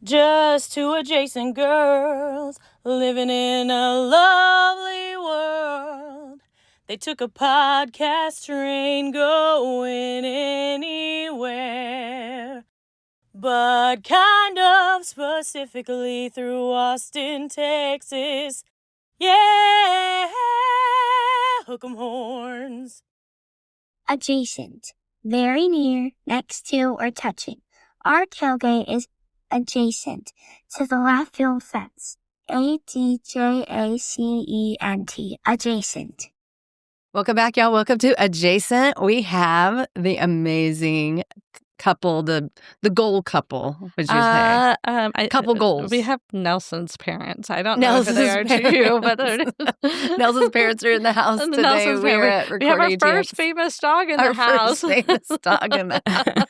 Just two adjacent girls living in a lovely world. They took a podcast train going anywhere, but kind of specifically through Austin, Texas. Yeah, hook 'em horns. Adjacent. Very near, next to, or touching. Our tailgate is adjacent to the left field fence. ADJACENT. Adjacent. Welcome back, y'all. Welcome to Adjacent. We have the amazing couple, the goal couple, would you say? Couple goals. We have Nelson's parents. I don't know who they are to you, but Nelson's parents are in the house today. Nelson's We're parents. at We have our recording first famous dog in the house. First famous dog in the house.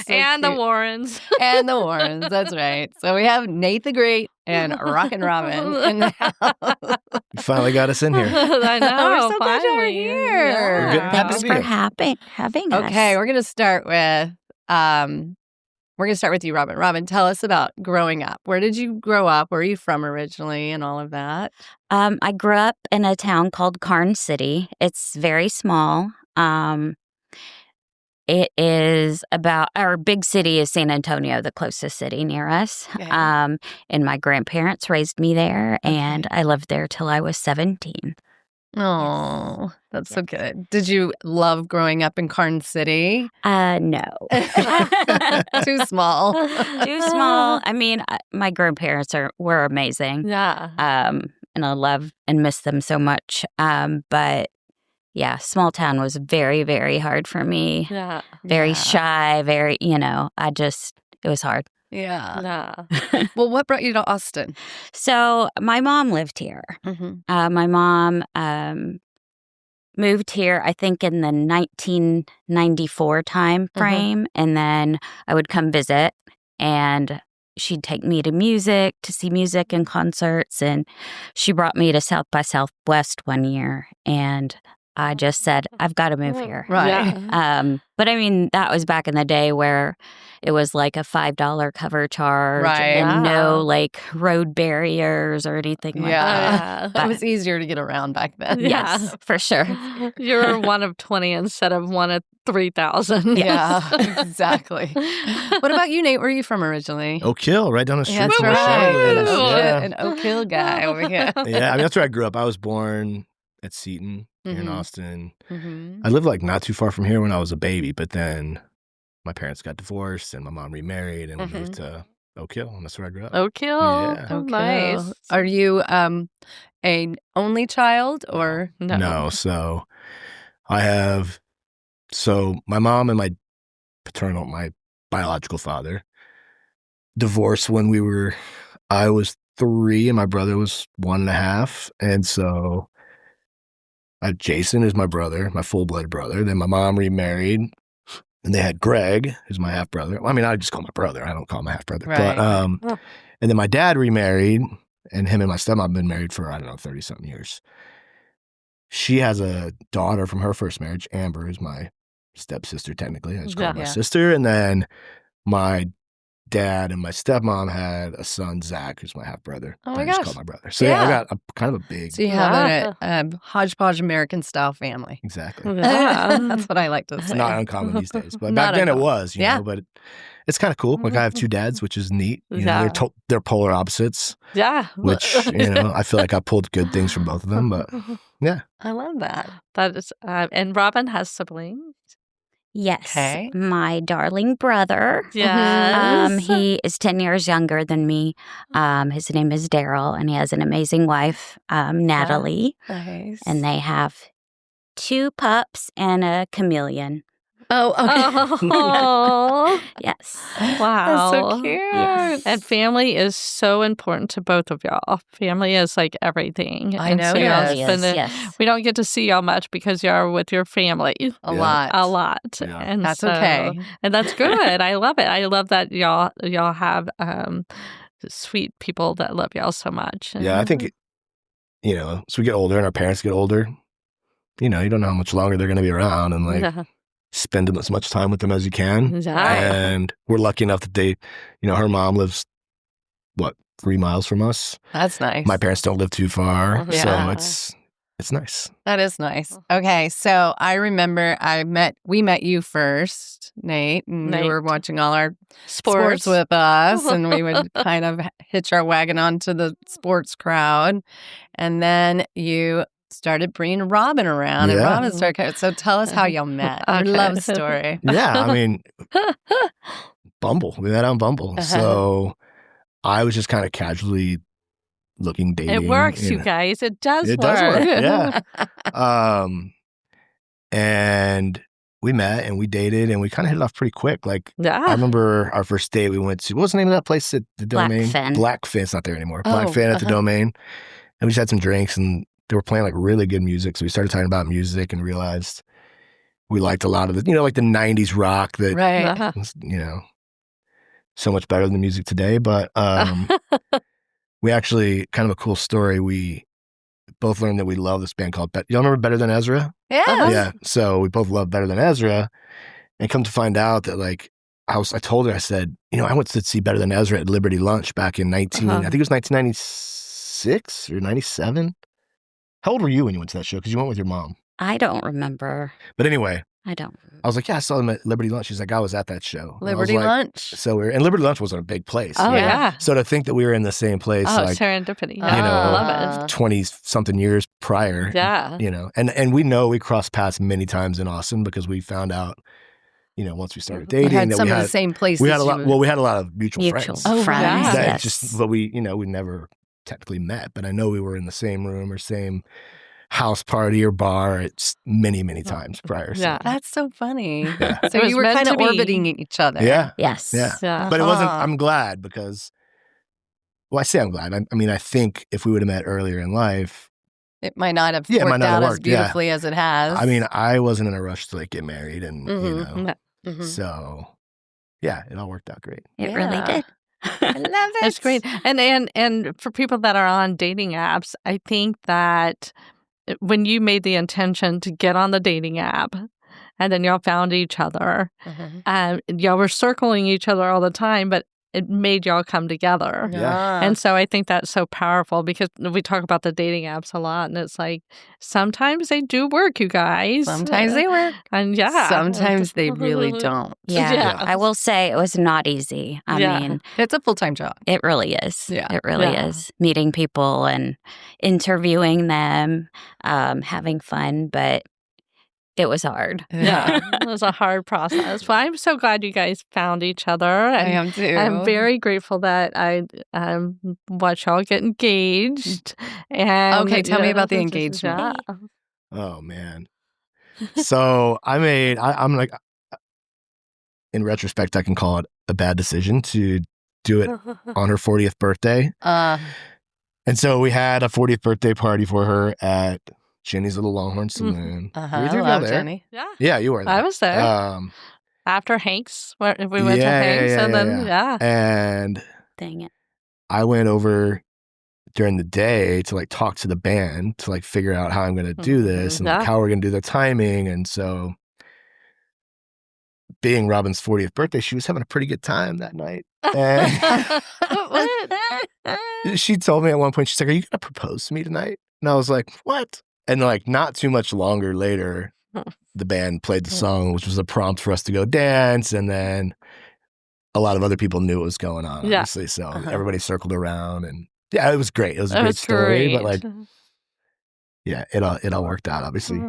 And the Warrens. And the Warrens, that's right. So we have Nate the Great and Rockin' Robin in the house. You finally got us in here. I know. We're so glad you're finally. here. Yeah. We're good. Thanks to for be having us. Okay, we're gonna start with you, Robin. Robin, tell us about growing up. Where did you grow up? Where are you from originally, and all of that? I grew up in a town called Karn City. It's very small. It is about, our big city is San Antonio, the closest city near us. Okay. And my grandparents raised me there, and I lived there till I was 17. Oh, that's so good. Did you love growing up in Karn City? No. Too small. Too small. I mean, my grandparents were amazing. Yeah. And I love and miss them so much. But yeah, small town was very, very hard for me. Yeah. Very shy, it was hard. Yeah. Yeah. Well, what brought you to Austin? So my mom lived here. Mm-hmm. My mom moved here, I think, in the 1994 time frame. And then I would come visit, and she'd take me to see music and concerts. And she brought me to South by Southwest one year. And I just said, I've got to move here. Right. Yeah. But I mean, that was back in the day where it was like a $5 cover charge Right. and no like road barriers or anything like that. It was easier to get around back then. Yes, for sure. You're one of 20 instead of one of 3,000. Yeah, exactly. What about you, Nate? Where are you from originally? Oak Hill, right down the street That's from where right. Shelly lives. Yeah. An Oak Hill guy over here. Yeah, I mean, that's where I grew up. I was born at Seton here in Austin. Mm-hmm. I lived like not too far from here when I was a baby, but then my parents got divorced and my mom remarried, and we moved to Oak Hill, and that's where I grew up. Oak Hill. Yeah. Oh, Okay. nice. Are you an only child or no? No, so my mom and my biological father divorced when I was 3 and my brother was 1.5. And so Jason is my brother, my full-blood brother. Then my mom remarried, and they had Greg, who's my half-brother. Well, I mean, I just call him my brother. I don't call him my half-brother. Right. But, and then my dad remarried, and him and my stepmom have been married for, 30-something years. She has a daughter from her first marriage, Amber, who's my stepsister, technically. I just call her my sister. And then my dad and my stepmom had a son, Zach, who's my half-brother. Oh, my I just gosh. call my brother. So, I got kind of a big... So you have a hodgepodge American-style family. Exactly. Yeah. That's what I like to It's say. not uncommon these days. But Not back then it uncommon. was, you know, but it's kind of cool. Like I have 2 dads, which is neat. You know, they're polar opposites, Yeah. which, I feel like I pulled good things from both of them, but yeah. I love that. That is, and Robin has siblings. Yes. Okay. My darling brother. Yes. He is 10 years younger than me. His name is Daryl, and he has an amazing wife, Natalie. Nice. And they have 2 pups and a chameleon. Oh, okay. Oh, Yes. wow. That's so cute. Yes. And family is so important to both of y'all. Family is like everything. I And know so it y'all is. spend it- Yes. We don't get to see y'all much because y'all are with your family A Yeah. lot. a lot. Yeah. And That's so- okay. And that's good. I love it. I love that y'all have sweet people that love y'all so much. Yeah, I think, as we get older and our parents get older, you don't know how much longer they're going to be around. And like, Yeah. spend as much time with them as you can. And we're lucky enough that they, her mom lives, 3 miles from us. That's nice. My parents don't live too far. Yeah. So it's nice. That is nice. Okay, so I remember we met you first, Nate, and you were watching all our sports with us, and we would kind of hitch our wagon onto the sports crowd. And then you started bringing Robin around, and Robin started. So tell us how y'all met. Your love story. Yeah, I mean, Bumble. We met on Bumble. So I was just kind of casually dating. It works, you guys. It does work. It does work, yeah. And we met and we dated and we kind of hit it off pretty quick. Like, I remember our first date we went to, what was the name of that place at the Domain? Blackfin. It's not there anymore. Blackfin at the Domain. And we just had some drinks and they were playing like really good music. So we started talking about music and realized we liked a lot of the, like the 90s rock that, was, so much better than the music today. But we actually, kind of a cool story, we both learned that we love this band called y'all remember Better Than Ezra? Yeah. Yeah. So we both love Better Than Ezra. And come to find out that like, I told her, I said, I went to see Better Than Ezra at Liberty Lunch back in I think it was 1996 or 97. How old were you when you went to that show? Because you went with your mom. I don't remember. But anyway. I don't. I was like, yeah, I saw them at Liberty Lunch. She's like, I was at that show. Liberty Lunch. So and Liberty Lunch wasn't a big place. Oh, yeah. So to think that we were in the same place, serendipity. Love it. 20-something years prior. Yeah. And we crossed paths many times in Austin because we found out, once we started dating, we had that some of the same places. We had a lot. Well, we had a lot of mutual friends. Oh, friends. Yes. But we never technically met. But I know we were in the same room or same house party or bar. It's many times prior. Yeah, that's so funny. Yeah. So you were kind of orbiting each other. Yeah. Yes. Yeah. But it wasn't. I'm glad because. Well, I say I'm glad. I mean, I think if we would have met earlier in life, it might not have worked out as beautifully as it has. I mean, I wasn't in a rush to get married, and so yeah, it all worked out great. It really did. I love it. It's great. And for people that are on dating apps, I think that when you made the intention to get on the dating app and then y'all found each other, y'all were circling each other all the time, but it made y'all come together. Yeah. And so I think that's so powerful because we talk about the dating apps a lot and it's like, sometimes they do work, you guys. Sometimes they work. And sometimes they really don't. Yeah. I will say it was not easy. I mean, it's a full-time job. It really is. Yeah. It really is. Meeting people and interviewing them, having fun, but it was hard. Yeah, it was a hard process. But I'm so glad you guys found each other. I am too. I'm very grateful that I watched y'all get engaged. And okay, tell me about the engagement. Oh man. So I'm like, in retrospect, I can call it a bad decision to do it on her 40th birthday. And so we had a 40th birthday party for her at Jenny's Little Longhorn Saloon. I love Jenny. Yeah, you were there. I was there. After Hank's, we went to Hank's, and then And dang it, I went over during the day to talk to the band to figure out how I'm going to do this and how we're going to do the timing. And so, being Robin's 40th birthday, she was having a pretty good time that night. And she told me at one point, she's like, "Are you going to propose to me tonight?" And I was like, "What?" And not too much longer later, the band played the song, which was a prompt for us to go dance. And then a lot of other people knew what was going on, obviously. So everybody circled around and it was great. It was a great story. But it all worked out, obviously.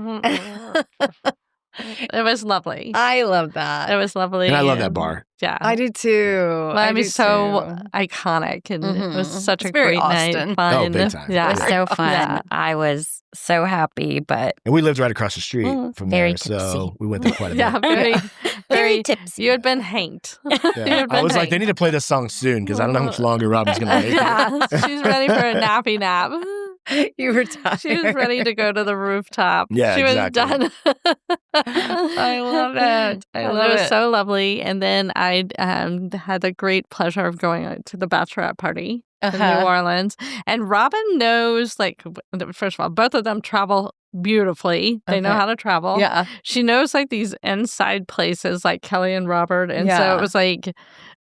It was lovely. I love that. It was lovely. And I love that bar. Yeah. I do too. Well, I mean, so iconic. And it was such a great night. Fun. Oh, big time. Yeah. It was so fun. Yeah. I was so happy, but. And we lived right across the street from there. Tipsy. So we went there quite a bit. Yeah, very tipsy. You had been hanked. Yeah. I was like, they need to play this song soon because I don't know how much longer Robin's going to make it. Yeah, she's ready for a nappy nap. You were tired. She was ready to go to the rooftop. Yeah, she exactly. was done. I love it. It was so lovely. And then I had the great pleasure of going to the bachelorette party in New Orleans. And Robin knows, first of all, both of them travel beautifully. They know Okay. how to travel. Yeah. She knows like these inside places like Kelly and Robert. And so it was like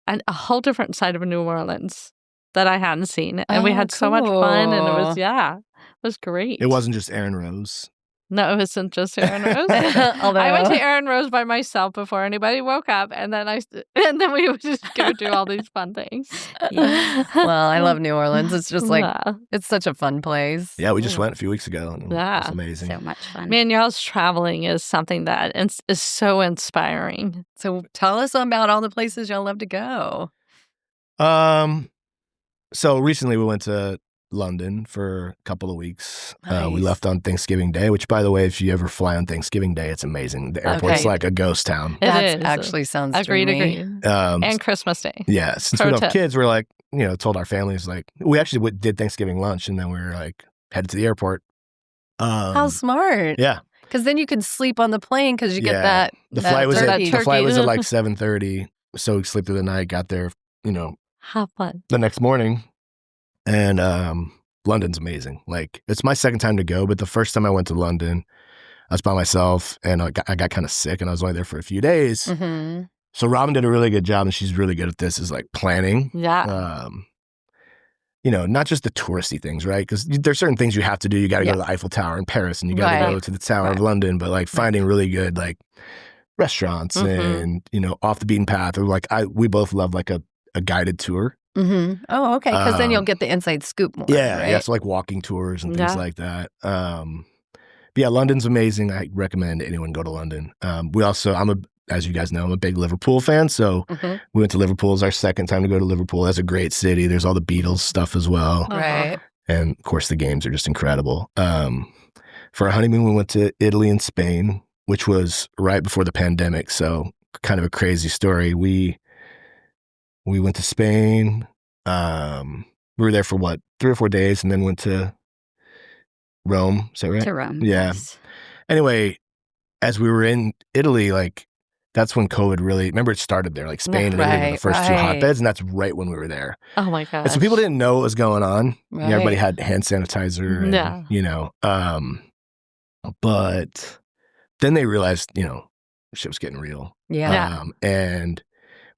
a whole different side of New Orleans that I hadn't seen. And we had so much fun. And it was great. It wasn't just Aaron Rose. No, it wasn't just Aaron Rose. Although I went to Aaron Rose by myself before anybody woke up, and then we would just go do all these fun things. Well, I love New Orleans. It's just like it's such a fun place. Yeah, we just went a few weeks ago. And It was amazing. So much fun. Man, y'all's traveling is something that is so inspiring. So tell us about all the places y'all love to go. So recently we went to London for a couple of weeks. Nice. We left on Thanksgiving Day, which, by the way, if you ever fly on Thanksgiving Day, it's amazing. The airport's like a ghost town. It is. Actually sounds Agreed. dreamy. And Christmas Day. Yeah, since we don't have kids, we're like, told our families, like, we actually did Thanksgiving lunch, and then we were like headed to the airport. How smart. Yeah. Because then you can sleep on the plane because you get that. The flight was turkey. the flight was at like 7:30, so we slept through the night, got there, How fun. the next morning. And London's amazing. Like, it's my second time to go, but the first time I went to London, I was by myself, and I got kind of sick, and I was only there for a few days. Mm-hmm. So Robin did a really good job, and she's really good at this, is like planning. Yeah. Not just the touristy things, right? Because there's certain things you have to do. You got to go to the Eiffel Tower in Paris, and you got to go to the Tower of London, but like finding really good like restaurants and, off the beaten path. Or like we both love like a guided tour. Mm-hmm. Oh, okay. Because then you'll get the inside scoop more. Yeah, right? yeah. So like walking tours and things like that. But yeah, London's amazing. I recommend anyone go to London. As you guys know, I'm a big Liverpool fan. So we went to Liverpool. It was our second time to go to Liverpool. That's a great city. There's all the Beatles stuff as well. Right. And of course, the games are just incredible. For our honeymoon, we went to Italy and Spain, which was right before the pandemic. So kind of a crazy story. We went to Spain. We were there for 3 or 4 days, and then went to Rome. Is that right? To Rome. Yeah. Yes. Anyway, as we were in Italy, like that's when COVID really, remember it started there, like Spain and Italy were the first two hotbeds, and that's right when we were there. Oh my gosh. And so people didn't know what was going on. Right. Everybody had hand sanitizer and, but then they realized, shit was getting real. Yeah. And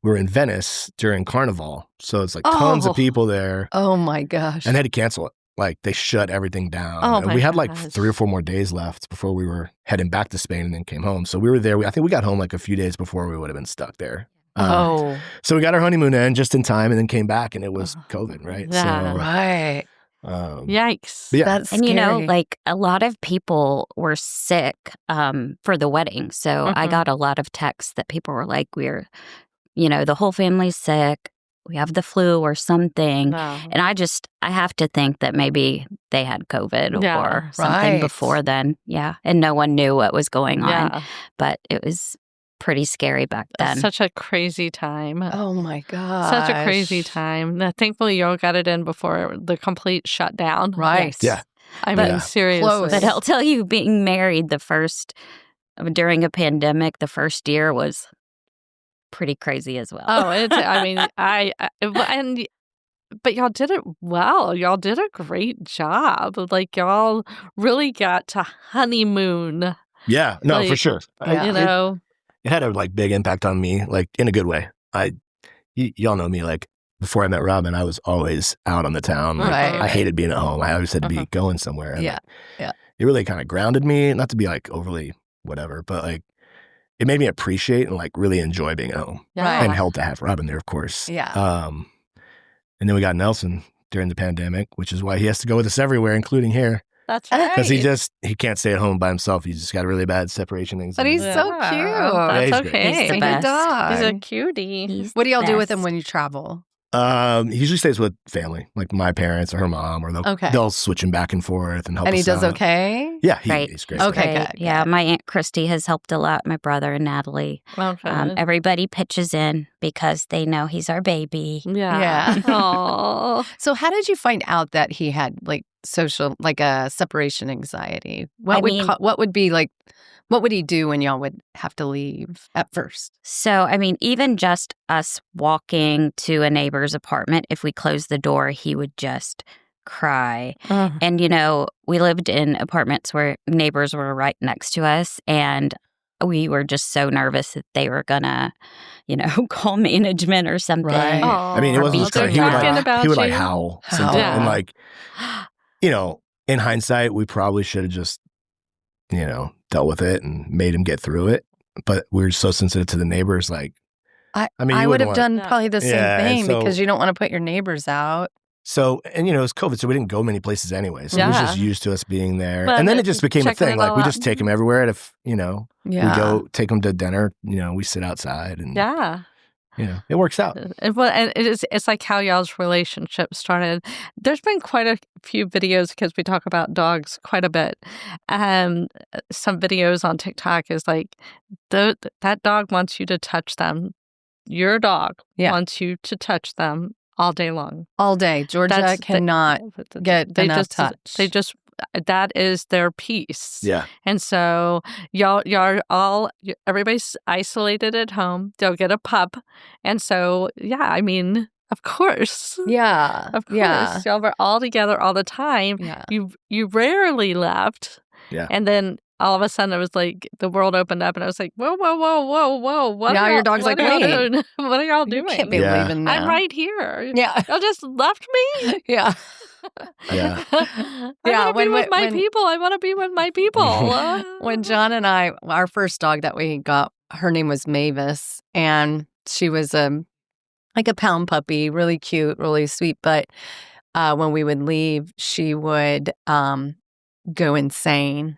we were in Venice during Carnival. So it's like tons of people there. Oh my gosh. And they had to cancel it. Like they shut everything down. Oh and my we had like gosh. 3 or 4 more days left before we were heading back to Spain and then came home. So we were there. I think we got home like a few days before we would have been stuck there. So we got our honeymoon in just in time and then came back and it was COVID, right? Yeah. So, Right. Yikes. yeah. That's And scary. like a lot of people were sick for the wedding. So I got a lot of texts that people were like, the whole family's sick. We have the flu or something. Wow. And I have to think that maybe they had COVID or something Right. before then. Yeah. And no one knew what was going on. Yeah. But it was pretty scary back then. Such a crazy time. Oh my gosh. Such a crazy time. Now, thankfully, y'all got it in before the complete shutdown. Right. Yeah. I mean, seriously. Close. But I'll tell you, being married during a pandemic, the first year was pretty crazy as well. Oh, but y'all did it well. Y'all did a great job. Like y'all really got to honeymoon. Yeah. No, for Like, sure. You It had a like big impact on me, like in a good way. Y'all know me, like before I met Robin, I was always out on the town. Like, Right. I hated being at home. I always had to be going somewhere. And, Yeah. It really kind of grounded me, not to be like overly whatever, but like it made me appreciate and like really enjoy being at home. Yeah. And helped to have Robin there, of course. Yeah. And then we got Nelson during the pandemic, which is why he has to go with us everywhere, including here. That's right. Because he can't stay at home by himself. He's just got a really bad separation But anxiety. he's so Yeah. cute. Yeah, he's That's great. okay. He's the best. dog. He's a cutie. He's What do y'all the do with him best. when you travel? He usually stays with family, like my parents or her mom, or they'll switch him back and forth and help And he us does out. okay? Yeah, Right. he's great. Okay, Right. good, Yeah, good. my Aunt Christy has helped a lot. My brother and Natalie. Okay. Everybody pitches in because they know he's our baby. Yeah. Aw. So how did you find out that he had like a separation anxiety? What would he do when y'all would have to leave at first? So, even just us walking to a neighbor's apartment, if we closed the door, he would just cry. And, we lived in apartments where neighbors were right next to us, and we were just so nervous that they were gonna, call management or something. Right. I mean, it wasn't just crying. He would like howl. Yeah. And like, in hindsight, we probably should have just, dealt with it and made him get through it. But we're so sensitive to the neighbors. Like, I would have done probably the same thing because you don't want to put your neighbors out. So, and it was COVID, so we didn't go many places anyway. So he was just used to us being there. And then it just became a thing. Like, we just take him everywhere. And if, we go take him to dinner, we sit outside and it works out. And it's like how y'all's relationship started. There's been quite a few videos because we talk about dogs quite a bit. Some videos on TikTok is like, that dog wants you to touch them. Your dog wants you to touch them all day long. All day. Georgia cannot get enough touch. That is their peace. Yeah. And so everybody's isolated at home. They'll get a pup. And so, of course. Yeah. Of course. Yeah. Y'all were all together all the time. Yeah. You rarely left. Yeah. And then all of a sudden it was like the world opened up and I was like, whoa. What now your dog's like, wait. What are y'all doing? You can't be leaving now. I'm right here. Yeah. Y'all just left me? Yeah. Yeah. I want to be with my people. I want to be with my people. When John and our first dog that we got, her name was Mavis, and she was like a pound puppy, really cute, really sweet. But when we would leave, she would go insane.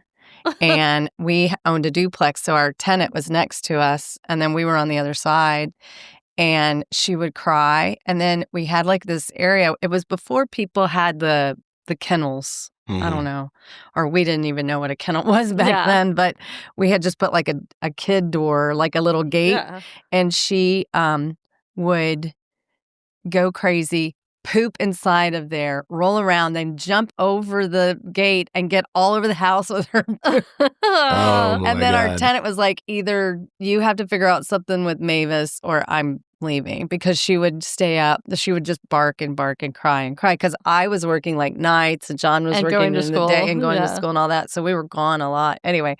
And we owned a duplex, so our tenant was next to us, and then we were on the other side. And she would cry. And then we had like this area. It was before people had the kennels. Mm-hmm. I don't know. Or we didn't even know what a kennel was back then. But we had just put like a kid door, like a little gate. Yeah. And she would go crazy, poop inside of there, roll around, then jump over the gate and get all over the house with her poop. And then our tenant was like, either you have to figure out something with Mavis or I'm leaving, because she would stay up. She would just bark and cry because I was working like nights and John was working in the day and going to school and all that. So we were gone a lot. Anyway,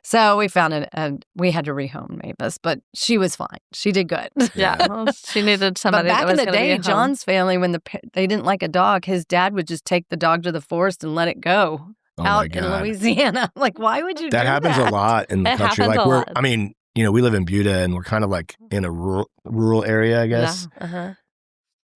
so we found it and we had to rehome Mavis, but she was fine. She did good. Yeah. Well, she needed somebody but back that was in the day, John's family, when they didn't like a dog, his dad would just take the dog to the forest and let it go out in Louisiana. Like, why would you do that? That happens a lot in the country. Like we live in Buda and we're kind of like in a rural area, I guess. Yeah. Uh-huh.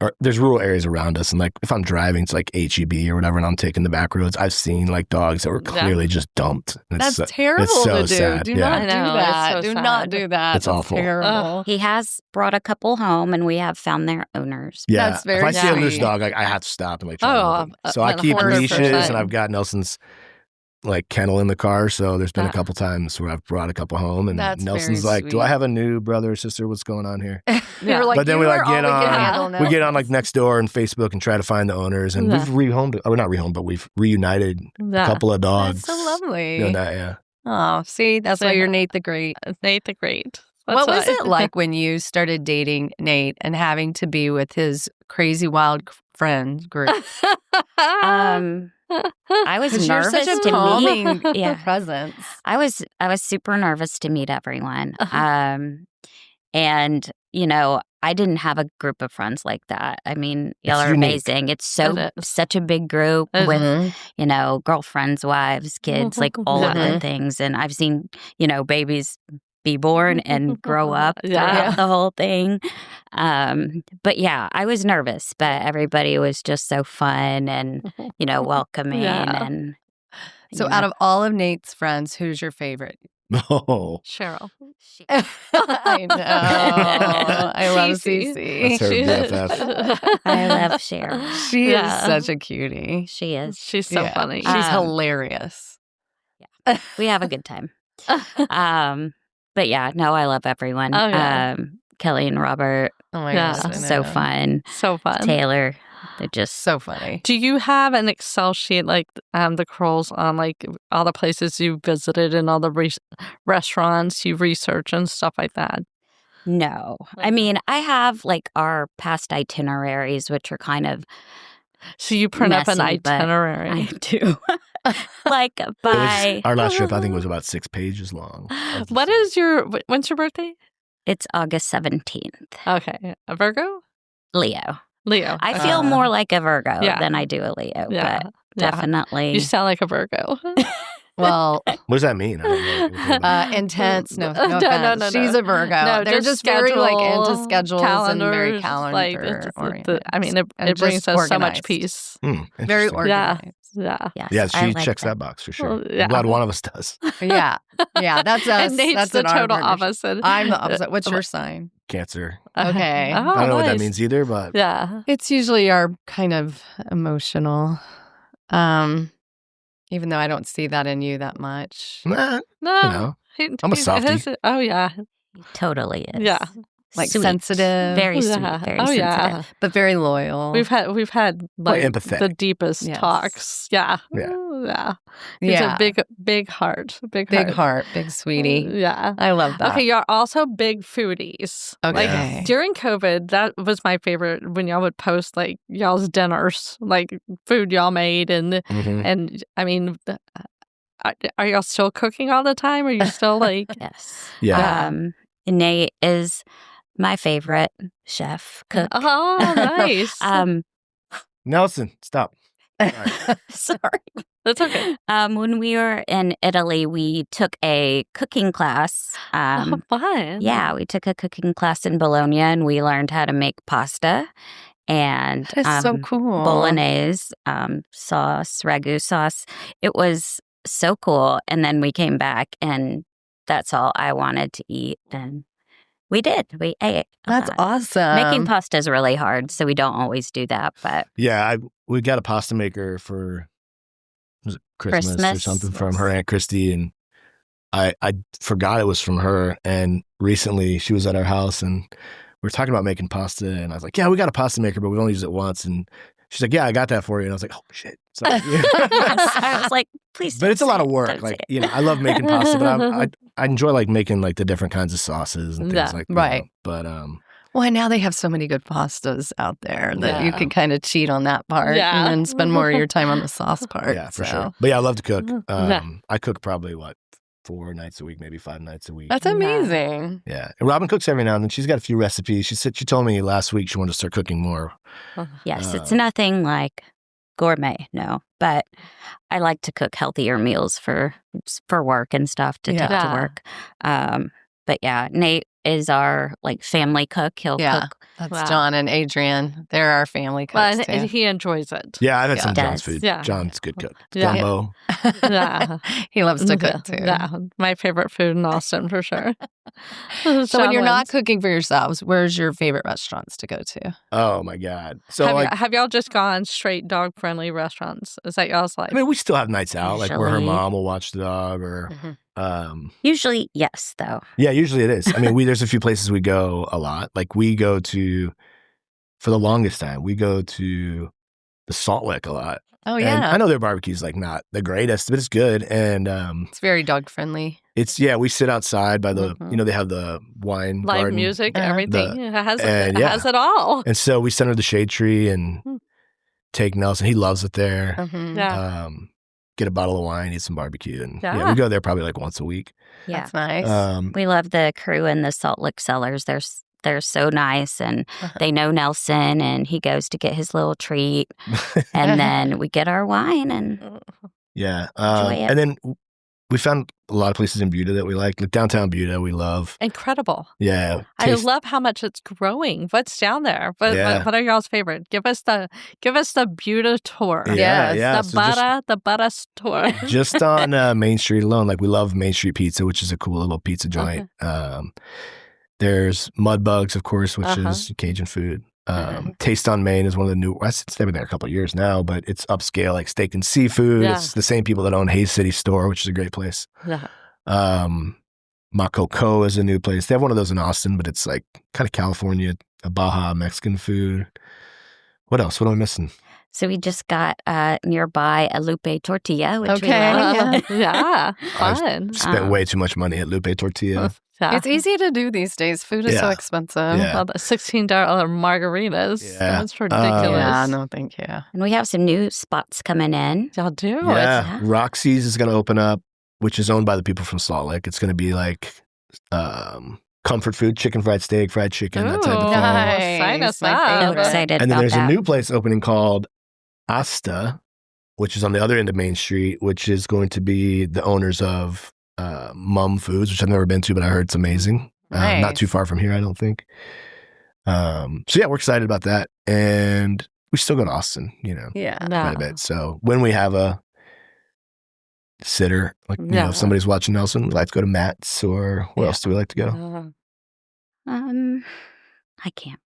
Or there's rural areas around us. And like if I'm driving, it's like HEB or whatever, and I'm taking the back roads, I've seen like dogs that were clearly just dumped. That's terrible it's so to do. Sad. Do not do that. Do not do that. It's awful. Terrible. He has brought a couple home and we have found their owners. Yeah. That's very if I see a loose dog, I have to stop and like try to move them. So I keep 100%. leashes, and I've got Nelson's like kennel in the car. So there's been a couple times where I've brought a couple home, and Nelson's like, "Do I have a new brother or sister? What's going on here?" Like, but then we like get on like Nextdoor and Facebook and try to find the owners, and we've rehomed, or not rehomed, but we've reunited a couple of dogs. That's so lovely. Doing that, yeah. Oh, see, that's why you're Nate the Great. Nate the Great. What was it like when you started dating Nate and having to be with his crazy wild friend group? I was nervous such a to calming meet. presence. I was super nervous to meet everyone. And I didn't have a group of friends like that. I mean, y'all are amazing. It's such a big group with, girlfriends, wives, kids, like all of the things. And I've seen, babies be born and grow up throughout the whole thing. But yeah, I was nervous, but everybody was just so fun and, welcoming. And so out of all of Nate's friends, who's your favorite? Oh, Cheryl. I know. I love Cece. That's her BFF. I love Cheryl. She is such a cutie. She is. She's so funny. She's hilarious. Yeah, we have a good time. But yeah, no, I love everyone. Oh, yeah. Kelly and Robert. Oh my gosh, so fun. So fun. Taylor. They're just so funny. Do you have an Excel sheet like the Crowells on like all the places you visited and all the restaurants you research and stuff like that? No. I mean, I have like our past itineraries, which are kind of So you print up an messy, but itinerary. I do. Like by Our last trip, I think, was about 6 pages long. When's your birthday? it's August 17th. Okay. A Virgo? Leo. Leo. I feel more like a Virgo yeah. than I do a Leo, Yeah. but definitely. You sound like a Virgo. Well, What does that mean? I don't know. intense. No No, offense. no. She's a Virgo. No, they're just very like into schedules and very calendars, calendar oriented. It brings us so much organized. peace. Very Interesting. organized. Yeah. Yes, Yeah, I she like checks that. that box for sure. Well, yeah. I'm glad one of us does. Yeah. That's us. And Nate's That's the in our total partnership. opposite. I'm the opposite. What's your sign? Cancer. Okay. Oh, I don't know what that nice. means either, but Yeah. It's usually our kind of emotional. Even though I don't see that in you that much. nah, No. you know, I'm a softie. Oh, yeah. He totally is. Yeah. Like Sweet. sensitive. Very sweet. Yeah. Very Oh, sensitive. yeah. But very loyal. We've had like empathetic. the deepest Yes. talks. Yeah. Yeah. Yeah. It's Yeah. a big heart. Big heart, big sweetie. Yeah. I love that. Okay, you're also big foodies. Okay. Like during COVID, that was my favorite when y'all would post like y'all's dinners, like food y'all made, and Mhm. and I mean, are y'all still cooking all the time? Are you still like? Yes. Yeah. Nate is my favorite chef cook. Oh, nice. Nelson, stop. Sorry. That's okay. When we were in Italy, we took a cooking class. Oh, fun. Yeah, we took a cooking class in Bologna, and we learned how to make pasta and That's so cool. bolognese sauce, ragu sauce. It was so cool. And then we came back, and that's all I wanted to eat. And we did. We ate. That's awesome. Making pasta is really hard, so we don't always do that. But Yeah, we got a pasta maker for was it Christmas or Christmas? something from her Aunt Christy, and I forgot it was from her. And recently she was at our house and we were talking about making pasta, and I was like, "Yeah, we got a pasta maker, but we only use it once." And she's like, "Yeah, I got that for you." And I was like, "Oh shit!" So, I was like, please. but it's a lot of work. Don't say Like it. I love making pasta, but I enjoy like making like the different kinds of sauces and things Yeah, like that. right. But Well, now they have so many good pastas out there that you Yeah. can kind of cheat on that part Yeah. and then spend more of your time on the sauce part. yeah, for so. sure. But yeah, I love to cook. Yeah. I cook probably 4 nights a week, maybe 5 nights a week. That's amazing. Yeah, and Robin cooks every now and then. She's got a few recipes. She told me last week she wanted to start cooking more. Yes, it's nothing like gourmet, no. But I like to cook healthier meals for work and stuff to take to Yeah. work. But yeah, Nate is our like family cook. He'll Yeah. cook. That's Wow. John and Adrian. They're our family Well, cooks and too. he enjoys it. Yeah, I've had Yeah. some John's Does. food. Yeah. John's good cook. Yeah. Gumbo. Yeah. He loves to cook too. Yeah, my favorite food in Austin for sure. So when you're not cooking for yourselves, where's your favorite restaurants to go to? Oh my god. So have y'all just gone straight dog friendly restaurants? Is that y'all's like? I mean, we still have nights out, like where her Usually. mom will watch the dog, or Usually, yes, though. yeah, usually it is. I mean, there's a few places we go a lot. Like we go to, for the longest time, we go to the Salt Lick a lot. Oh And yeah, I know their barbecue's like not the greatest, but it's good. And it's very dog friendly. we sit outside by the, Mhm. they have the wine Live garden. music, Uh-huh. everything. It has and it yeah. has it all. And so we sit under the shade tree and Hmm. take Nelson. He loves it there. Mhm. Yeah. Get a bottle of wine, eat some barbecue. And Yeah. we go there probably like once a week. Yeah, That's nice. we love the crew in the Salt Lick Cellars. They're so nice, and they know Nelson, and he goes to get his little treat, and then we get our wine, and yeah. Enjoy it. And then we found a lot of places in Buda that we like downtown Buda, we love. Incredible. Yeah. I love how much it's growing. What's down there? Yeah. What are y'all's favorite? Give us the Buda tour. Yeah, Yes. yeah. The So just- Butter tour. just on Main Street alone, like we love Main Street Pizza, which is a cool little pizza joint. There's Mud Bugs, of course, which Uh-huh. is Cajun food. Taste on Main is one of the new. It's been there a couple of years now, but it's upscale, like steak and seafood. Yeah. It's the same people that own Hayes City Store, which is a great place. Yeah. Makoko is a new place. They have one of those in Austin, but it's like kind of California, Baja Mexican food. What else? What am I missing? So we just got nearby a Lupe tortilla, which we Okay. love. Yeah, I fun. spent way too much money at Lupe Tortilla. Yeah. It's easy to do these days. Food is so Yeah. expensive. Yeah. Well, the $16 margaritas. Yeah. That's ridiculous. Yeah, no, thank you. And we have some new spots coming in. Y'all do. Yeah, Roxy's is going to open up, which is owned by the people from Salt Lake. It's going to be like comfort food, chicken fried steak, fried chicken, that type of Ooh, thing. Nice. Sign us My up. So favorite. excited And then about there's that. a new place opening called Asta, which is on the other end of Main Street, which is going to be the owners of Mum Foods, which I've never been to, but I heard it's amazing. Nice. Not too far from here, I don't think. So yeah, we're excited about that. And we still go to Austin, Yeah. quite a bit. So when we have a sitter, like, if somebody's watching Nelson, we like to go to Matt's, or where else do we like to go? I can't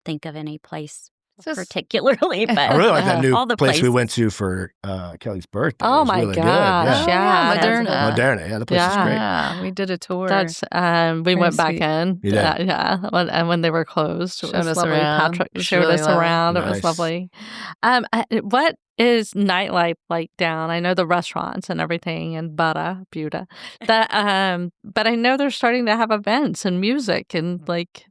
think of any place Just- particularly, but I really like that new all the place we places. went to for Kelly's birthday. Oh It was my really gosh. good. Yeah. Moderna. Moderna. Yeah, the place is great. Yeah, we did a tour. That's we went back sweet. in. You did? Yeah. When they were closed, it Showed was us lovely. around. Patrick It's showed really us lovely. around. It was Nice. lovely. What is nightlife like down? I know the restaurants and everything and Buda. That but I know they're starting to have events and music and like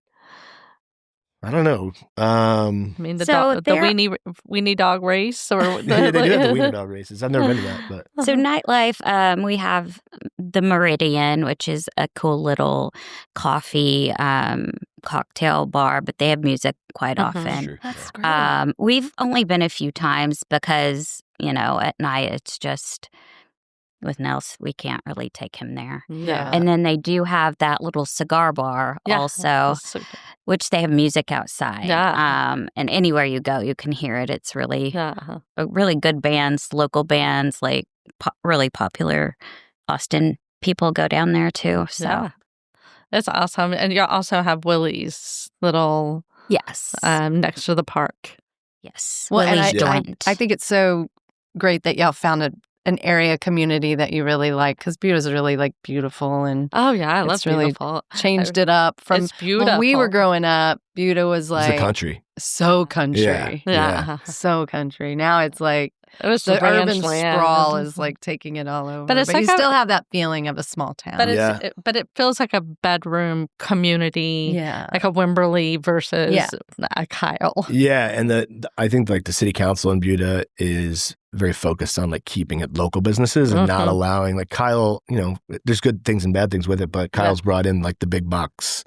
I don't know. I mean the So there- weenie dog race or They do have the wiener dog races. I've never been to that, but So nightlife, we have the Meridian, which is a cool little coffee cocktail bar, but they have music quite often. sure. That's great. We've only been a few times because, at night it's just with Nels, we can't really take him there. Yeah. And then they do have that little cigar bar Yeah. also, So- which they have music outside. Yeah. And anywhere you go, you can hear it. It's really, yeah. really good bands, local bands, like really popular Austin people go down there too. So, Yeah. It's awesome. And you also have Willie's little yes. next to the park. Yes. Well, and Willie's I- joint. I think it's so great that y'all found an area community that you really like, because Buda's really like beautiful and Oh yeah, I love It's really beautiful. changed it up from It's beautiful. when we were growing up. Buda was it's like the country. so country. Yeah. Yeah. So country. Now it's like It was the ranch urban land. sprawl is like taking it all over. But it's like you a- still have that feeling of a small town. But Yeah. it feels like a bedroom community, yeah. like a Wimberley versus Yeah. a Kyle. Yeah, and I think like the city council in Buda is very focused on like keeping it local businesses and not Mhm. allowing like Kyle. There's good things and bad things with it, but Kyle's brought in like the big box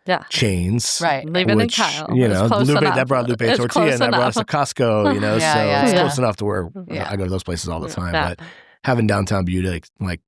Yeah. chains. Right. Leave it in Which, Kyle. It's close Lupe, enough. that brought Lupe It's tortilla close and that brought us to enough. Costco, Yeah, so yeah, it's yeah. close enough to where Yeah. I go to those places all the time. Yeah. But having downtown Buda like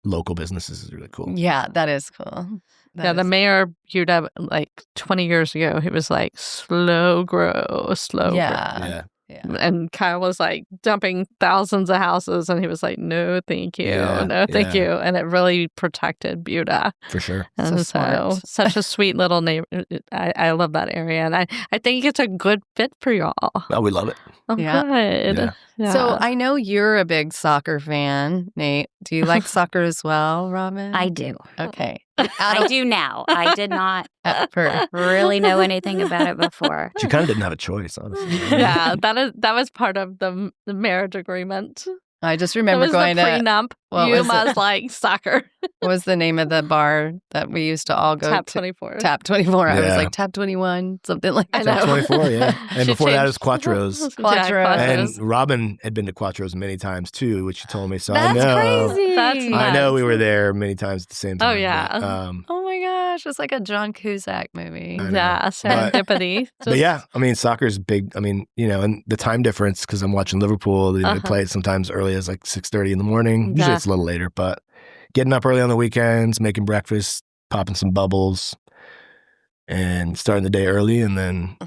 local businesses is really cool. Yeah, that is cool. Yeah, the mayor of Buda, like 20 years ago, he was like, slow grow, slow Yeah. Yeah. grow. And Kyle was like dumping thousands of houses, and he was like, no, thank you. Yeah, No, thank yeah. you. And it really protected Buda. For sure. So And so, smart. such a sweet little neighbor. I love that area. And I think it's a good fit for y'all. Oh, we love it. Oh, Yeah. good. Yeah. Yeah. So I know you're a big soccer fan, Nate. Do you like soccer as well, Robin? I do. Okay. I do now. I did not At first. really know anything about it before. She kind of didn't have a choice, honestly. yeah, that was part of the marriage agreement. I just That remember was going the to prenup. what You was it? must like soccer. what was the name of the bar that we used to all go Tap to? 24. Tap 24. I was Yeah. like Tap 21, something like I that. know. 24, yeah. And She before that, it was changed- Quattros. Yeah, Quattro. And Quattros. Robin had been to Quattros many times too, which she told me. So That's I know. crazy. That's I know nuts. we were there many times at the same time. Oh, yeah. But, Oh my gosh, it's like a John Cusack movie. I know. Yeah, serendipity. but yeah, I mean, soccer's big. I mean, and the time difference, because I'm watching Liverpool, they play it sometimes early as like 6:30 in the morning. Usually Yeah. it's a little later, but getting up early on the weekends, making breakfast, popping some bubbles, and starting the day early. And then,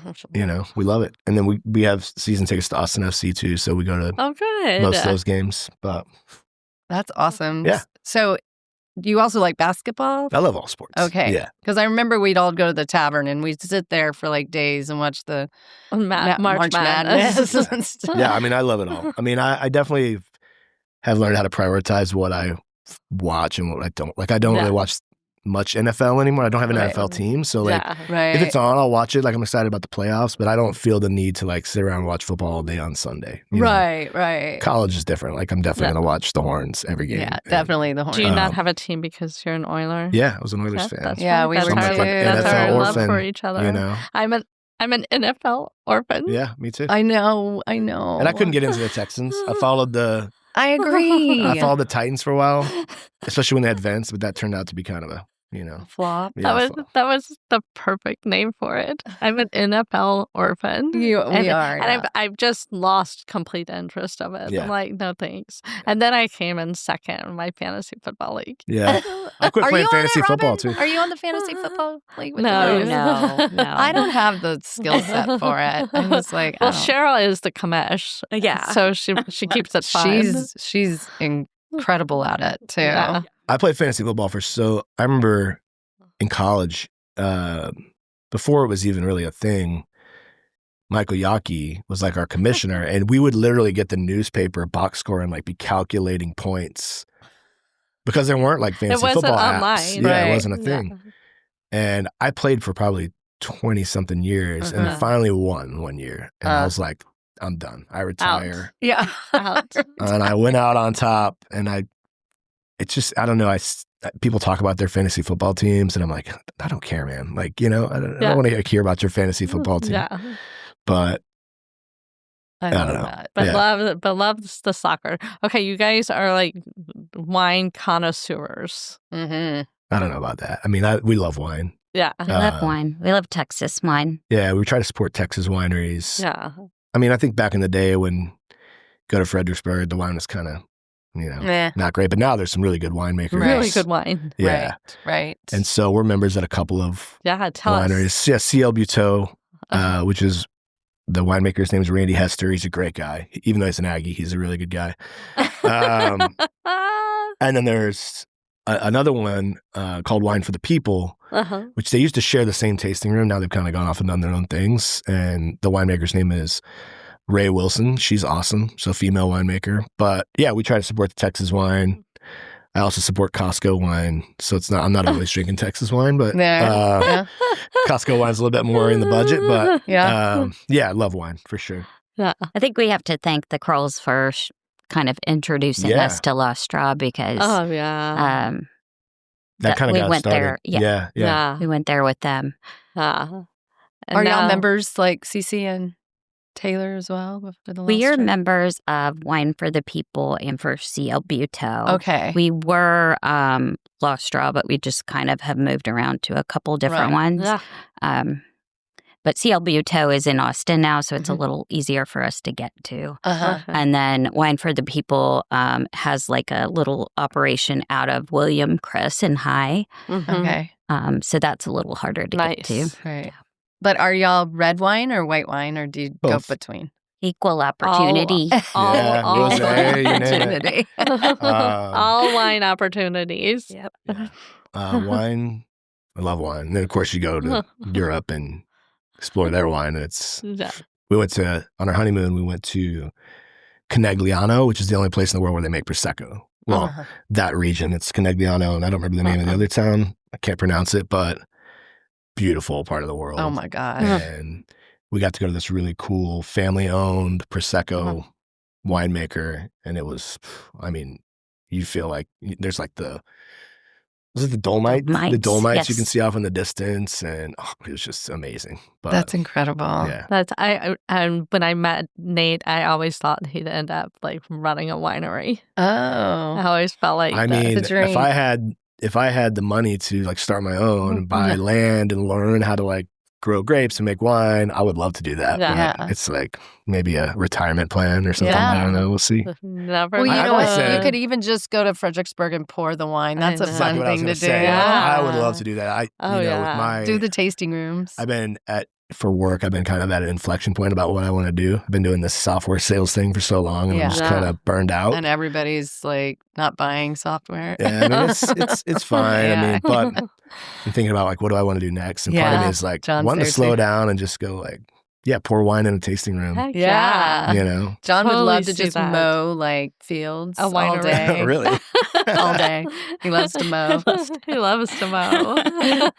we love it. And then we have season tickets to Austin FC too. So we go to Oh, good. most of those games. But That's awesome. Yeah. So do you also like basketball? I love all sports. Okay. Yeah. Because I remember we'd all go to the tavern and we'd sit there for like days and watch the March Madness. and stuff. Yeah. I mean, I love it all. I mean, I definitely have learned how to prioritize what I watch and what I don't. Like, I don't Yeah. really watch much NFL anymore. I don't have an NFL team. So like if it's on, I'll watch it. Like I'm excited about the playoffs, but I don't feel the need to like sit around and watch football all day on Sunday. Right. College is different. Like I'm definitely going to watch the Horns every game. Yeah, definitely the Horns. Do you not have a team because you're an Oiler? Yeah, I was an Oilers fan. Yeah, we were too. That's our love for each other. You know? I'm an NFL orphan. Yeah, me too. I know. And I couldn't get into the Texans. I agree. I followed the Titans for a while, especially when they had Vince, but that turned out to be kind of a, flop. Yeah, that was the perfect name for it. I'm an NFL orphan. We are. And I've just lost complete interest of it. Yeah. I'm like, no thanks. And then I came in second in my fantasy football league. Yeah. I quit playing fantasy football too. Are you on the fantasy football league with No. I don't have the skill set for it. I'm just like, well, Cheryl is the commish. Yeah. So she keeps it fun. She's incredible at it too. Yeah. I played fantasy football I remember in college, before it was even really a thing, Michael Yockey was like our commissioner, and we would literally get the newspaper box score and like be calculating points because there weren't like fantasy football apps. Online. Yeah, Right. it wasn't a thing. Yeah. And I played for probably 20 something years and finally won one year. And I was like, I'm done. I retire. Yeah. Out. And I went out on top, and it's just, I don't know. People talk about their fantasy football teams, and I'm like, I don't care, man. Like, I don't want to hear about your fantasy football team. Yeah. But I don't love know. that. But loves the soccer. Okay, you guys are like wine connoisseurs. Mm-hmm. I don't know about that. I mean, we love wine. Yeah. We love wine. We love Texas wine. Yeah, we try to support Texas wineries. Yeah. I mean, I think back in the day when go to Fredericksburg, the wine was kind of, not great. But now there's some really good winemakers. Really good wine. Yeah. Right. And so we're members at a couple of Tell wineries. us. Yeah, CL Buteau, which is the winemaker's name is Randy Hester. He's a great guy. Even though he's an Aggie, he's a really good guy. And then there's another one called Wine for the People, which they used to share the same tasting room. Now they've kind of gone off and done their own things. And the winemaker's name is Ray Wilson. She's awesome. So female winemaker. But yeah, we try to support the Texas wine. I also support Costco wine. So I'm not always drinking Texas wine, but Costco wine's a little bit more in the budget. But I love wine for sure. Yeah. I think we have to thank the Krolls for kind of introducing us to La Straw because that kind of we got went started. there. Yeah. We went there with them. And Are y'all now- members like Cece and Taylor as well? For the We are last trip? members of Wine for the People and for CL Buteau. Okay. We were La Straw, but we just kind of have moved around to a couple different ones. Yeah. But CL Buteau is in Austin now, so it's a little easier for us to get to. And then Wine for the People has like a little operation out of William, Chris, and High. Okay. So that's a little harder to get to. Right. But are y'all red wine or white wine, or do you go Both. betwine? Equal opportunity. All rosé, you name it. Opportunity. all wine opportunities. Yep. Wine, I love wine. And then of course you go to Europe and explore their wine. We went on our honeymoon, we went to Conegliano, which is the only place in the world where they make Prosecco. Well, that region, it's Conegliano, and I don't remember the name of the other town. I can't pronounce it, but beautiful part of the world. Oh my God. And we got to go to this really cool family-owned Prosecco winemaker, and it was, I mean, you feel like there's like was it the Dolomites? The Dolomites yes. you can see off in the distance, and it was just amazing. But, That's incredible. Yeah. And when I met Nate, I always thought he'd end up like running a winery. Oh. I always felt like I mean, the dream. if I had the money to like start my own and buy land and learn how to like grow grapes and make wine, I would love to do that. Yeah. But it's like maybe a retirement plan or something. Yeah. I don't know. We'll see. never. Well, you I've know always what? said- You could even just go to Fredericksburg and pour the wine. That's a I know. fun Exactly what I was thing gonna to do. say. Yeah. I would love to do that. With my Do the tasting rooms. I've been for work, I've been kind of at an inflection point about what I want to do. I've been doing this software sales thing for so long, and Yeah. I'm just kind of burned out. And everybody's like not buying software. Yeah, I mean, it's fine. Yeah. I mean, but I'm thinking about like, what do I want to do next? And part of me is like, John's wanting to there slow too. down and just go like, Yeah, pour wine in a tasting room. Heck Yeah. You know? John would Totally love to see just that. mow like fields A all winery. day. Really? All day. He loves to mow. He loves to mow.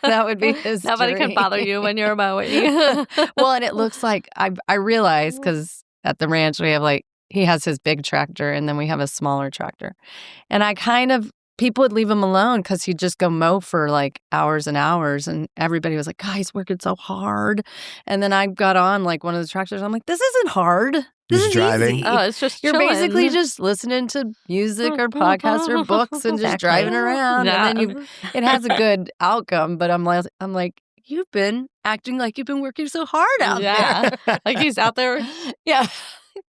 That would be his Nobody can dream. bother you when you're mowing. Well, and it looks like I realized because at the ranch we have like he has his big tractor and then we have a smaller tractor, and I kind of people would leave him alone because he'd just go mow for like hours and hours, and everybody was like, "God, he's working so hard." And then I got on like one of the tractors. I'm like, "This isn't hard. This Just is driving. easy. Oh, it's just You're chilling. basically just listening to music or podcasts or books and just Exactly. driving around, Yeah. and then it has a good outcome." But I'm like, you've been acting like you've been working so hard out Yeah. there. Like he's out there. Yeah.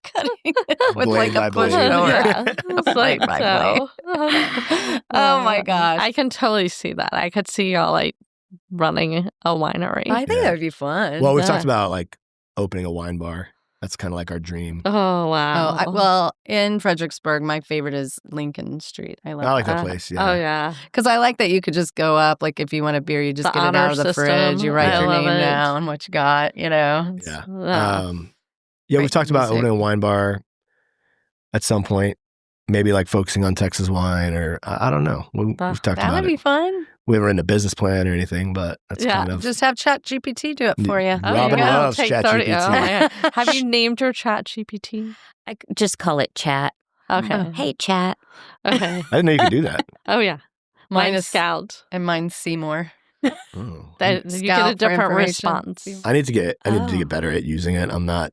Cutting it with Blade like by a push blade. mower. Yeah. It's Blade like by so. blade. Oh my gosh. I can totally see that. I could see y'all like running a winery. I think Yeah. that would be fun. Well, we've Yeah. talked about like opening a wine bar. That's kind of like our dream. Oh wow. well, in Fredericksburg, my favorite is Lincoln Street. I I like that. that place. Yeah. Oh yeah. Because I like that you could just go up, like if you want a beer, you just The get it out honor of the system. fridge, you write I your love name it. down, what you got, you know. Yeah. Yeah. Yeah, we've Great talked about music. opening a wine bar at some point. Maybe like focusing on Texas wine, or I don't know. We've talked That about would be it. fun. We haven't written a business plan or anything, but that's Yeah, kind of Just have Chat GPT do it for you. Oh, Robin yeah. loves Take ChatGPT. 30. Oh, my God. Have you named your Chat GPT? I just call it chat. Okay. Hey, chat. Okay. I didn't know you could do that. Oh yeah. Mine Mine is Scout. And mine's Seymour. Oh. That you get Scout a for different information. response. I need to get Oh. get better at using it. I'm like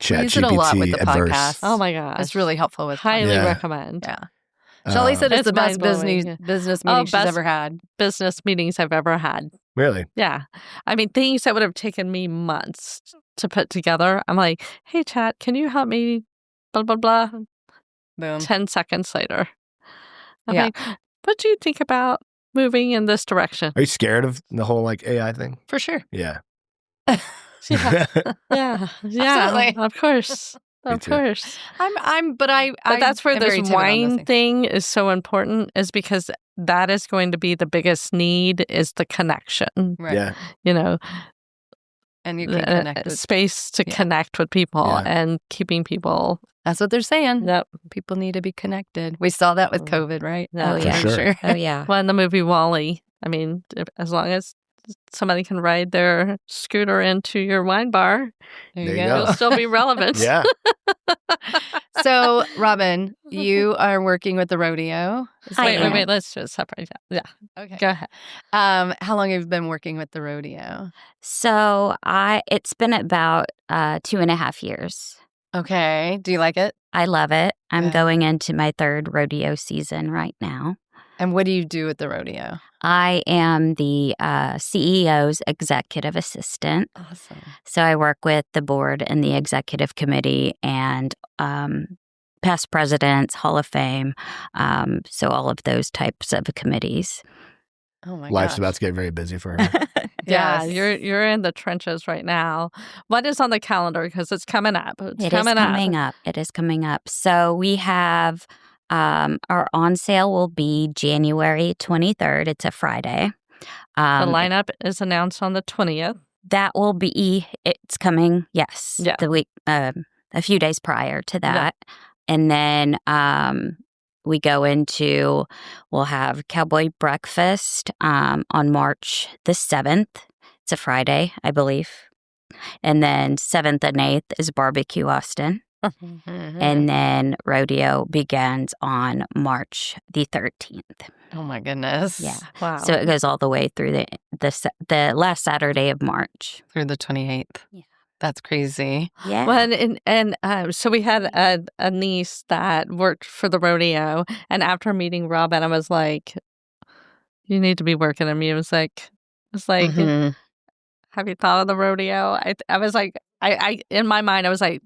We use it a lot with ChatGPT the adverse. podcast. Oh my gosh. It's really helpful with Highly Yeah. recommend. Yeah. Shelly said it's It's the best mind-blowing. business Oh, meeting she's best- ever had. Business meetings I've ever had. Really? Yeah. I mean, things that would have taken me months to put together. I'm like, hey, chat, can you help me? Blah, blah, blah. Boom. 10 seconds later. I'm Yeah. like, what do you think about moving in this direction? Are you scared of the whole like AI thing? For sure. Yeah. Yeah. Yeah. Absolutely. Of course. Me Of too. course. But That's where am very this timid on wine things. thing is so important, is because that is going to be the biggest need, is the connection. Right. Yeah. You know, And you can connect with space to Yeah. connect with people Yeah. and keeping people. That's what they're saying. Yep. People need to be connected. We saw that with COVID, right? Yeah. Oh, For yeah. sure. Oh, yeah. Well, in the movie Wall-E, I mean, as long as somebody can ride their scooter into your wine bar, There you you go. go. you'll still be relevant. Yeah. So, Robin, you are working with the rodeo. Is I that Wait, am. wait, let's just separate that. Yeah, Okay. go ahead. How long have you been working with the rodeo? So it's been about 2.5 years. Okay. Do you like it? I love it. I'm Yeah. going into my 3rd rodeo season right now. And what do you do with the rodeo? I am the CEO's executive assistant. Awesome. So I work with the board and the executive committee and past presidents, Hall of Fame. So all of those types of committees. Oh my Life's gosh. about to get very busy for her. Yeah, Yes. you're in the trenches right now. What is on the calendar? Because it's coming up. It's It is coming up. It is coming up. So we have our on sale will be January 23rd. It's a Friday. The lineup is announced on the 20th. That will be, it's coming, yes, Yeah. the week, a few days prior to that. And then we go into, we'll have Cowboy Breakfast on March the 7th. It's a Friday, I believe. And then 7th and 8th is Barbecue Austin. Mm-hmm. And then rodeo begins on March the 13th. Oh my goodness. Yeah. Wow. So it goes all the way through the last Saturday of March. Through the 28th. Yeah. That's crazy. Yeah. Well, so we had a niece that worked for the rodeo, and after meeting Robin, I was like, "You need to be working in music." It's like, Mhm. have you thought of the rodeo? I was like, I in my mind, I was like,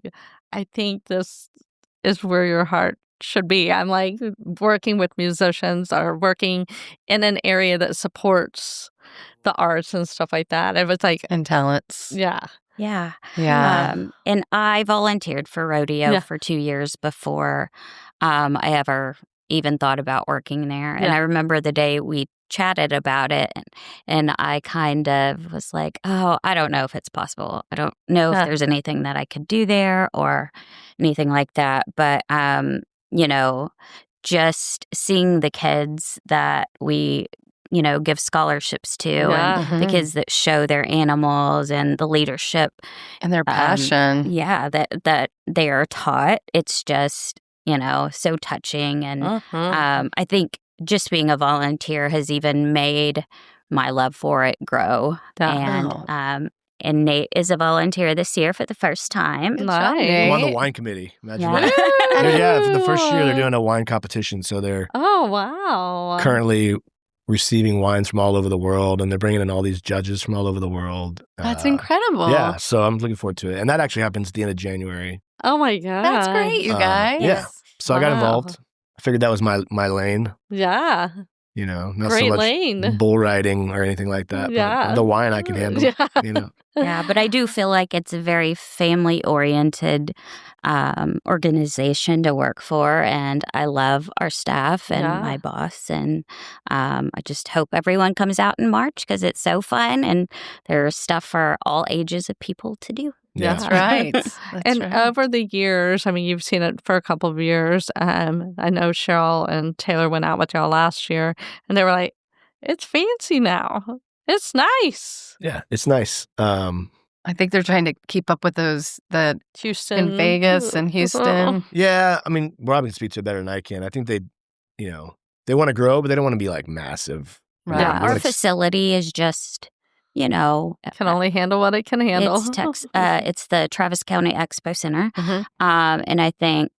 I think this is where your heart should be. I'm like working with musicians or working in an area that supports the arts and stuff like that. It was like, And talents. yeah. Yeah. Yeah. And I volunteered for rodeo Yeah. for 2 years before I ever even thought about working there. And Yeah. I remember the day we chatted about it, and I kind of was like, oh, I don't know if it's possible. I don't know if there's anything that I could do there or anything like that. But, just seeing the kids that we, give scholarships to and the kids that show their animals and the leadership and their passion. That they are taught. It's just, so touching. And I think just being a volunteer has even made my love for it grow. And Nate is a volunteer this year for the first time. Nice. I'm on the wine committee. Imagine that. For the first year, they're doing a wine competition. So they're currently receiving wines from all over the world, and they're bringing in all these judges from all over the world. That's incredible. Yeah, so I'm looking forward to it. And that actually happens at the end of January. Oh, my God. That's great, you guys. Yeah. So I got involved. I figured that was my lane. Yeah. Not Great so much lane. bull riding or anything like that. Yeah. But the wine I can handle. Yeah, but I do feel like it's a very family-oriented organization to work for, and I love our staff and my boss, and I just hope everyone comes out in March because it's so fun, and there's stuff for all ages of people to do. Yeah. That's right. And over the years, I mean, you've seen it for a couple of years. I know Cheryl and Taylor went out with y'all last year, and they were like, it's fancy now. It's nice. Yeah, it's nice. I think they're trying to keep up with those that Houston in Vegas and Houston. Yeah, I mean, Rob can speak to it better than I can. I think they want to grow, but they don't want to be like massive. Right. Yeah, our facility is just, can only handle what it can handle. It's the Travis County Expo Center, and I think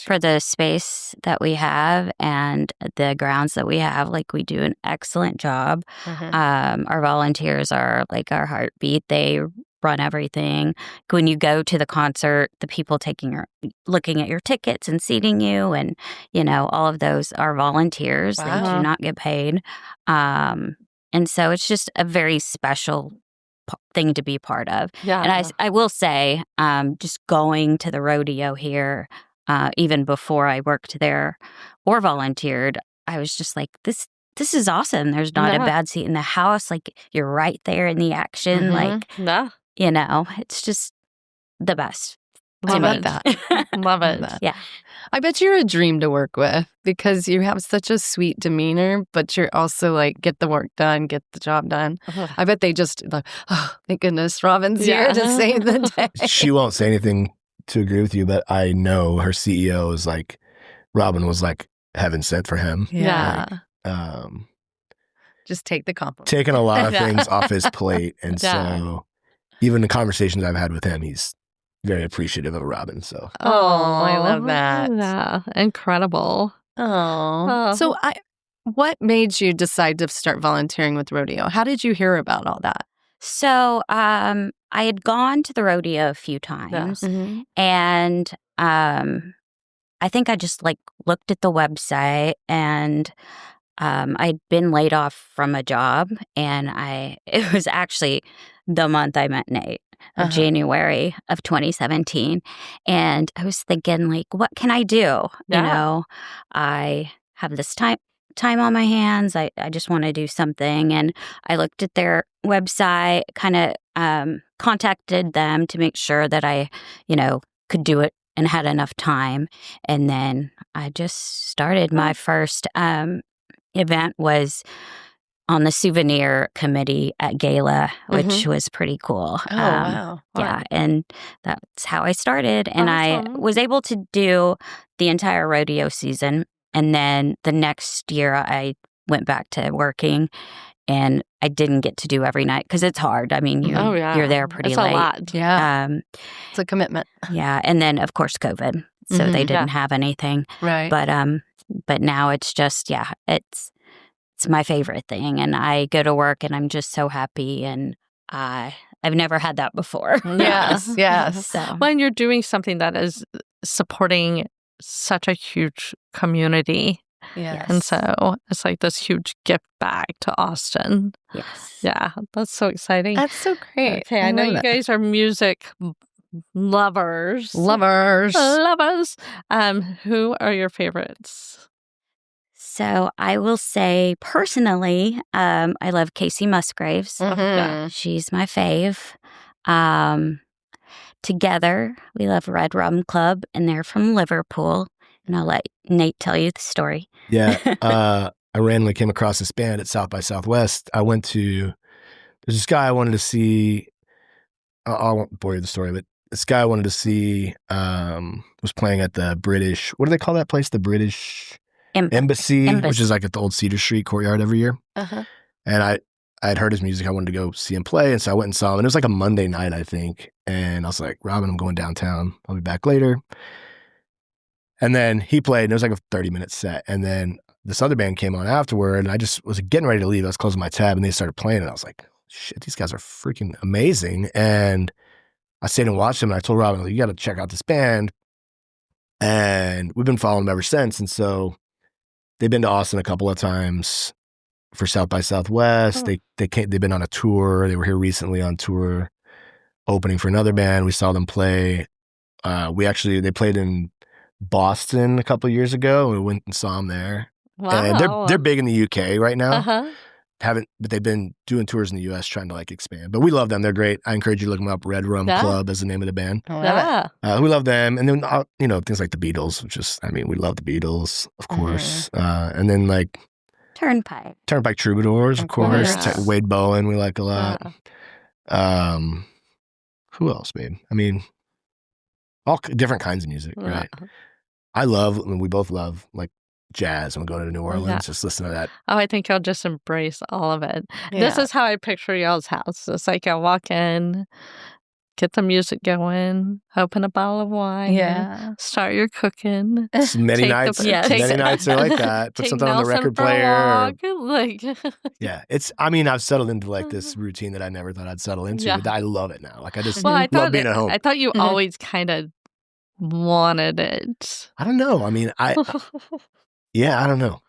for the space that we have and the grounds that we have, like, we do an excellent job. Our volunteers are like our heartbeat. They run everything. When you go to the concert, the people looking at your tickets and seating you, and all of those are volunteers. Wow. They do not get paid, and so it's just a very special thing to be part of. Yeah. And I will say, just going to the rodeo here. Even before I worked there or volunteered, I was just like, this is awesome. There's not a bad seat in the house. Like, you're right there in the action. Like, it's just the best. Love that. Love it. Yeah. I bet you're a dream to work with because you have such a sweet demeanor, but you're also like, get the work done, get the job done. I bet they just like, oh, thank goodness Robin's here to save the day. She won't say anything to agree with you, but I know her CEO is like, Robin was like heaven sent for him. Yeah. Like, just take the compliment. Taking a lot of things off his plate. And so even the conversations I've had with him, he's very appreciative of Robin. So I love that. Yeah. Incredible. So what made you decide to start volunteering with rodeo? How did you hear about all that? So I had gone to the rodeo a few times, and I think I just looked at the website, and I'd been laid off from a job, and it was actually the month I met Nate, of January of 2017, and I was thinking, what can I do? I have this time on my hands. I just want to do something. And I looked at their website, kind of contacted them to make sure that I, could do it and had enough time. And then I just started. My first event was on the souvenir committee at Gala, which was pretty cool. Oh, wow. Yeah. And that's how I started. And I was able to do the entire rodeo season. And then the next year I went back to working, and I didn't get to do every night because it's hard. I mean, you're there pretty late. It's a lot. Yeah. It's a commitment. Yeah. And then, of course, COVID. So they didn't have anything. Right. But now it's just, it's my favorite thing. And I go to work and I'm just so happy. And I've never had that before. Yes. So. When you're doing something that is supporting such a huge community. Yes. And so it's like this huge gift back to Austin. Yes. Yeah, that's so exciting. That's so great. Okay, I know you guys are music lovers. Who are your favorites? So I will say personally, I love Casey Musgraves. She's my fave. Together, we love Red Rum Club, and they're from Liverpool. And I'll let Nate tell you the story. Yeah. I randomly came across this band at South by Southwest. There's this guy I wanted to see. I won't bore you with the story, but this guy I wanted to see was playing at the British, what do they call that place? The British Embassy, which is like at the old Cedar Street courtyard every year. And I had heard his music. I wanted to go see him play. And so I went and saw him. And it was like a Monday night, I think. And I was like, Robin, I'm going downtown. I'll be back later. And then he played, and it was like a 30-minute set. And then this other band came on afterward, and I just was getting ready to leave. I was closing my tab, and they started playing, and I was like, shit, these guys are freaking amazing. And I stayed and watched them, and I told Robin, you got to check out this band. And we've been following them ever since. And so they've been to Austin a couple of times for South by Southwest. They've been on a tour. They were here recently on tour, opening for another band. We saw them play. They played in Boston a couple of years ago. We went and saw them there. Wow. And they're big in the UK right now. But they've been doing tours in the US trying to like expand. But we love them. They're great. I encourage you to look them up. Red Rum Club is the name of the band. We love them. And then, things like the Beatles, we love the Beatles, of course. And then like Turnpike Troubadours, of course. Wade Bowen, we like a lot. Who else, babe? All different kinds of music, right? We both love like jazz when we go to New Orleans. Just listen to that. Oh, I think you'll just embrace all of it. This is how I picture y'all's house. It's like you'll walk in, get the music going, open a bottle of wine, start your cooking. Many nights are like that. Put something on the record player. I've settled into like this routine that I never thought I'd settle into. But I love it now. Like I just love being at home. I thought you always kind of wanted it. I don't know. I don't know.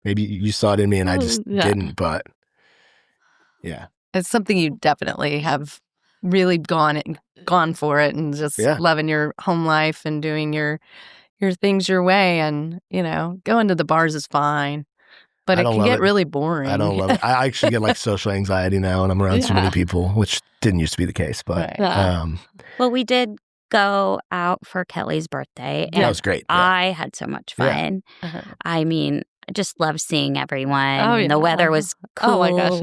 Maybe you saw it in me and I just didn't, but it's something you definitely have really gone for it and just loving your home life and doing your things your way. And, going to the bars is fine, but it can get really boring. I don't love it. I actually get like social anxiety now and I'm around too many people, which didn't used to be the case, but well, we did go out for Kelly's birthday. And that was great. I had so much fun. I just love seeing everyone. The weather was cool. Oh my gosh.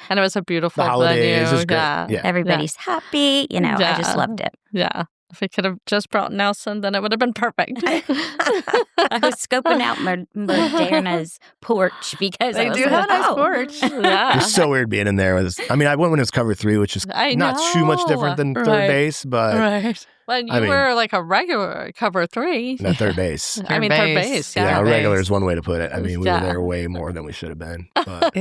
And it was a beautiful holidays venue. Everybody's happy. I just loved it. Yeah. If we could have just brought Nelson, then it would have been perfect. I was scoping out Moderna's porch because they do have a nice porch. It's so weird being in there. I went when it was cover 3, which is not too much different than third base, but Well, you were like a regular cover 3. No, third base. Third base. Yeah, regular is one way to put it. We were there way more than we should have been. But,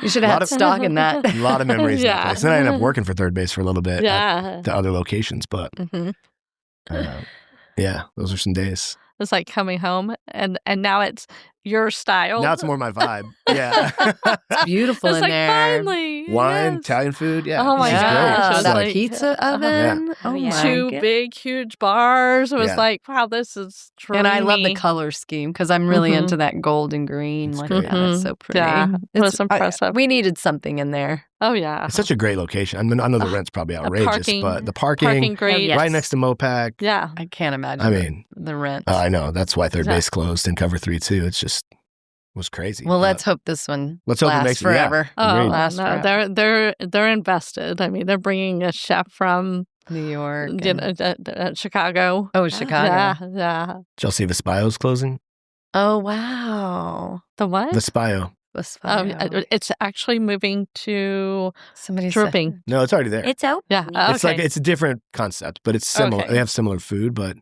you should have had stock in that. A lot of memories in that place. Then I ended up working for third base for a little bit at the other locations. But those are some days. It's like coming home, and now it's your style. Now it's more my vibe. Yeah. It's beautiful it's in like, there. Finally, wine, Italian food. Yeah. Oh my gosh. Great. That like, pizza oven. Oh my. 2 big, huge bars. It was like, wow, this is dreamy. And I love the color scheme because I'm really into that gold and green. It's like great. It's so pretty. Yeah, it was impressive. We needed something in there. Oh, yeah. It's such a great location. I know the rent's probably outrageous, but the parking great. Right next to Mopac. Yeah. I can't imagine the rent. I know. That's why third base closed and cover 3 too. It's just was crazy. Well, let's hope this one hope it makes forever. They're invested. They're bringing a chef from New York, Chicago. Oh, Chicago. Yeah. Did y'all see Vespaio's closing? Oh, wow. The what? Vespaio. It's actually moving to Dripping. No, it's already there. It's open. Yeah. It's a different concept, but it's similar. Okay. They have similar food, but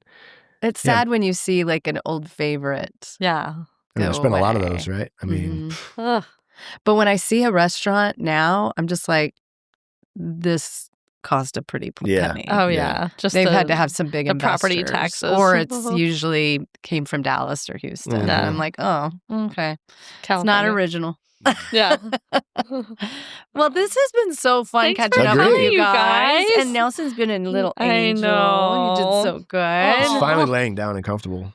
it's sad when you see like an old favorite. Yeah. There's been a lot of those, right? But when I see a restaurant now, I'm just like, this cost a pretty penny. Oh yeah. Just they've had to have some big property taxes, or it's usually came from Dallas or Houston. And I'm like, oh, okay, California. It's not original. Yeah. Well, this has been so fun catching up with you guys. And Nelson's been a little angel. I know. You did so good. He's finally laying down and comfortable.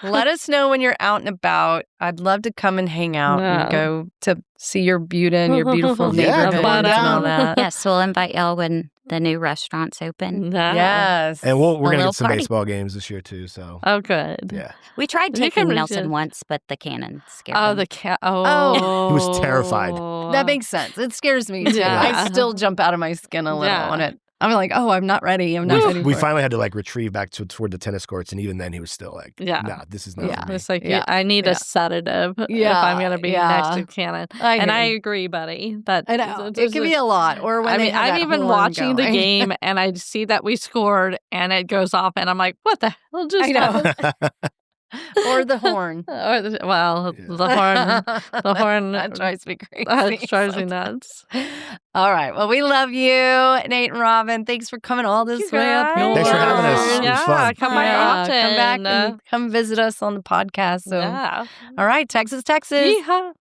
Let us know when you're out and about. I'd love to come and hang out and go to see your beauty and your beautiful neighborhood and all that. Yes, we'll invite y'all when the new restaurant's open. Yes. And we're going to little get some party. baseball games this year, too. So, Oh, good. yeah. We tried You taking can Nelson just- once, but the cannon scared Oh, him. the cat. Oh. Oh. He was terrified. That makes sense. It scares me too. Yeah. I still jump out of my skin a little Yeah. on it. I'm like, oh, I'm not ready. I'm not ready. We for it. finally had to like retrieve back toward the tennis courts, and even then he was still like, Yeah. nah, this is not Yeah. for me. It's like, Yeah. I need Yeah. a sedative if Yeah. I'm going to be next Yeah. to Cannon. I And hear I you. agree, buddy. That I know. It can be a lot. Or when I they mean, have I'm that even horn watching the going. game and I see that we scored and it goes off and I'm like, what the hell just I know. happened? Or the horn. Or the horn. The horn. That drives me crazy. That drives me sometimes. nuts. All right. Well, we love you, Nate and Robin. Thanks for coming all this way up guys. north. Thanks for having us. It was Yeah, fun. come back often. Come back and come visit us on the podcast. So, Yeah. all right, Texas. Yeehaw.